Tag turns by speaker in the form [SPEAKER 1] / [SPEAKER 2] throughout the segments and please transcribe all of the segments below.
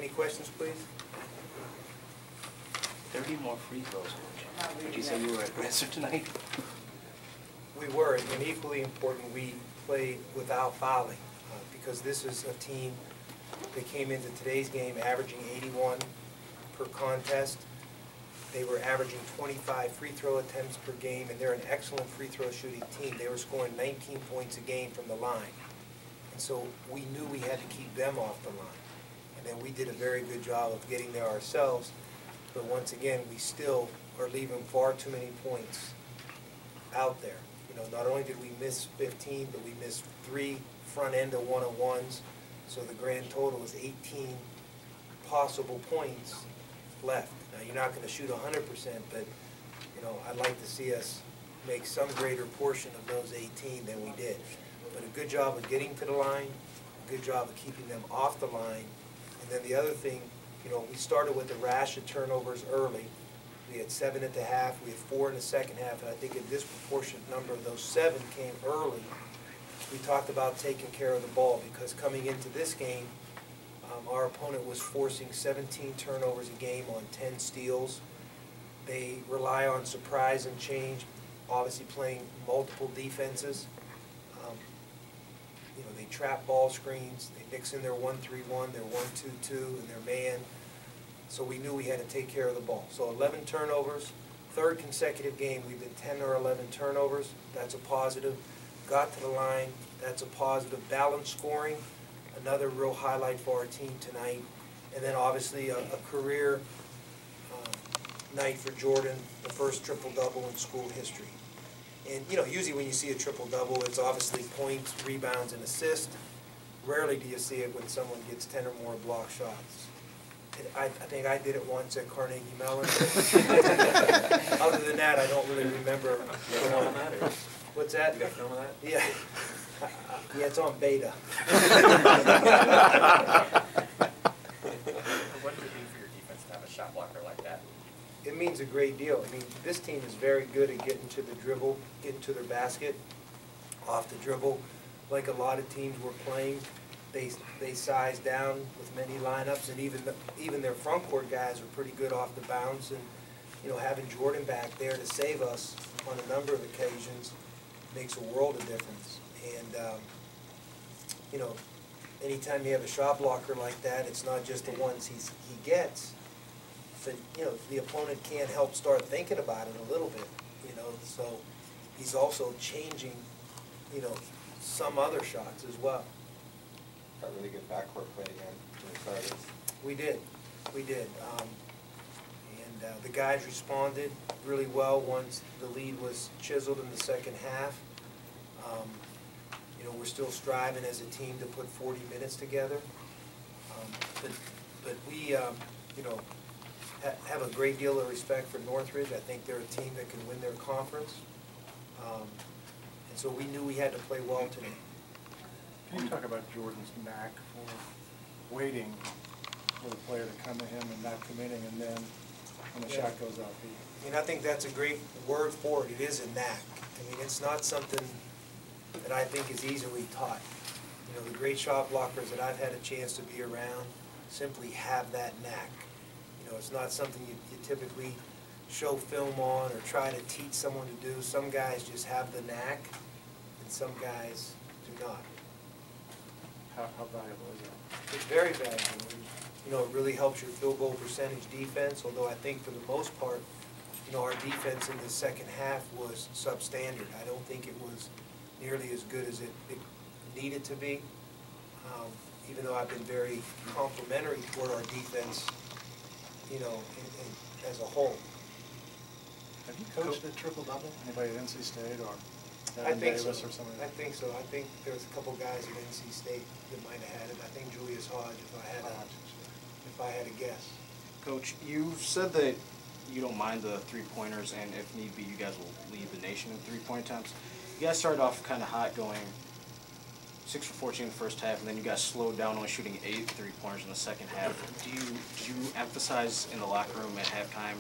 [SPEAKER 1] Any questions, please?
[SPEAKER 2] 30 more free throws, Coach. Would you say you were aggressive tonight?
[SPEAKER 1] We were, and equally important, we played without fouling, because this is a team that came into today's game averaging 81 per contest. They were averaging 25 free throw attempts per game, and they're an excellent free throw shooting team. They were scoring 19 points a game from the line. And so we knew we had to keep them off the line. And then we did a very good job of getting there ourselves. But once again, we still are leaving far too many points out there. You know, not only did we miss 15, but we missed 3 front end of one-on-ones. So the grand total is 18 possible points left. Now, you're not going to shoot 100%, but, you know, I'd like to see us make some greater portion of those 18 than we did. But a good job of getting to the line, a good job of keeping them off the line. And then the other thing, you know, we started with a rash of turnovers early. We had 7 at the half, we had 4 in the second half, and I think a disproportionate number of those 7 came early. We talked about taking care of the ball, because coming into this game, our opponent was forcing 17 turnovers a game on 10 steals. They rely on surprise and change, obviously playing multiple defenses. You know, they trap ball screens, they mix in their 1-3-1, their 1-2-2, and their man. So we knew we had to take care of the ball. So 11 turnovers, third consecutive game, we've been 10 or 11 turnovers. That's a positive. Got to the line, that's a positive. Balanced scoring, another real highlight for our team tonight. And then obviously a career night for Jordan, the first triple-double in school history. And, you know, usually when you see a triple-double, it's obviously points, rebounds, and assists. Rarely do you see it when someone gets 10 or more block shots. I think I did it once at Carnegie Mellon. Other than that, I don't really remember. What's that?
[SPEAKER 3] You got film of that?
[SPEAKER 1] Yeah. Yeah, it's on beta.
[SPEAKER 3] What does it mean for your defense to have a shot blocker like that?
[SPEAKER 1] It means a great deal. I mean, this team is very good at getting to the dribble, getting to their basket, off the dribble. Like a lot of teams we're playing, they size down with many lineups, and even their front court guys are pretty good off the bounce. And, you know, having Jordan back there to save us on a number of occasions makes a world of difference. And, you know, anytime you have a shot blocker like that, it's not just the ones he gets, but, you know, the opponent can't help start thinking about it a little bit, you know. So he's also changing, you know, some other shots as well.
[SPEAKER 4] Got really good backcourt play again.
[SPEAKER 1] We did. We did. The guys responded really well once the lead was chiseled in the second half. You know, we're still striving as a team to put 40 minutes together. But we, you know, have a great deal of respect for Northridge. I think they're a team that can win their conference. And so we knew we had to play well today.
[SPEAKER 5] Can you talk about Jordan's knack for waiting for the player to come to him and not committing, and then when the shot goes out,
[SPEAKER 1] I mean, I think that's a great word for it. It is a knack. I mean, it's not something that I think is easily taught. You know, the great shot blockers that I've had a chance to be around simply have that knack. You know, it's not something you typically show film on or try to teach someone to do. Some guys just have the knack, and some guys do not.
[SPEAKER 5] how valuable is that?
[SPEAKER 1] It's very valuable. You know, it really helps your field goal percentage defense, although I think for the most part, you know, our defense in the second half was substandard. I don't think it was nearly as good as it needed to be, even though I've been very complimentary toward our defense, you know, as a whole.
[SPEAKER 5] Have you coached a triple-double? Anybody at NC State or
[SPEAKER 1] I think
[SPEAKER 5] Davis
[SPEAKER 1] so.
[SPEAKER 5] or somebody?
[SPEAKER 1] I think so. I think there was a couple guys at NC State that might have had it. I think Julius Hodge, if I had a guess.
[SPEAKER 2] Coach, you've said that you don't mind the three-pointers, and if need be, you guys will lead the nation in three-point attempts. You guys started off kind of hot, going 6 for 14 in the first half, and then you guys slowed down, only shooting 8 three-pointers in the second half. Do you emphasize in the locker room at halftime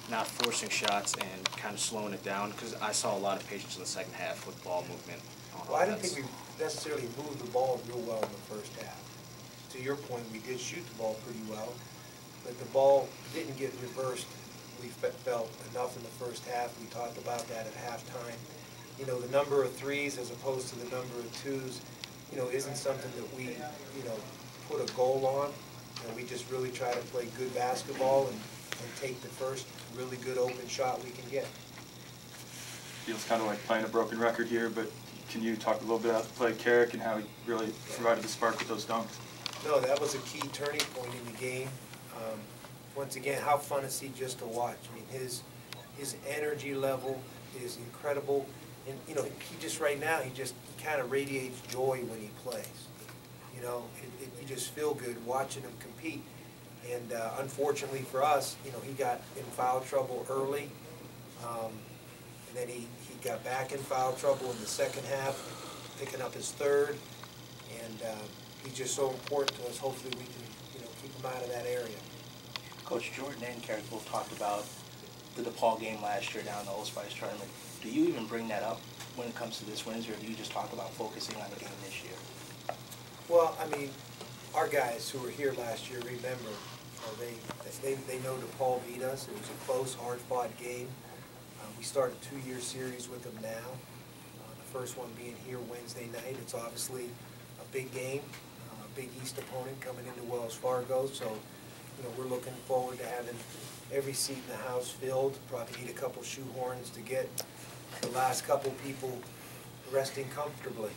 [SPEAKER 2] not forcing shots and kind of slowing it down? Because I saw a lot of patience in the second half with ball movement.
[SPEAKER 1] Well, I didn't think we necessarily moved the ball real well in the first half. To to your point, we did shoot the ball pretty well, but the ball didn't get reversed. We felt enough in the first half. We talked about that at halftime. You know, the number of threes as opposed to the number of twos, you know, isn't something that we, you know, put a goal on. And we just really try to play good basketball and take the first really good open shot we can get.
[SPEAKER 6] Feels kind of like playing a broken record here, but can you talk a little bit about the play of Carrick and how he really provided the spark with those dunks?
[SPEAKER 1] No, that was a key turning point in the game. Once again, how fun is he just to watch? I mean, his energy level is incredible. And, you know, he just right now, he kind of radiates joy when he plays. You know, you just feel good watching him compete. And unfortunately for us, you know, he got in foul trouble early. And then he got back in foul trouble in the second half, picking up his third. And he's just so important to us. Hopefully we can, you know, keep him out of that area.
[SPEAKER 7] Coach, Jordan and Carrick both talked about the DePaul game last year down in the Old Spice tournament. Do you even bring that up when it comes to this Wednesday, or do you just talk about focusing on the game this year?
[SPEAKER 1] Well, I mean, our guys who were here last year remember, they know DePaul beat us. It was a close, hard-fought game. We start a 2-year series with them now. The first one being here Wednesday night. It's obviously a big game, a Big East opponent coming into Wells Fargo. So, you know, we're looking forward to having every seat in the house filled. Probably need a couple shoehorns to get the last couple people resting comfortably.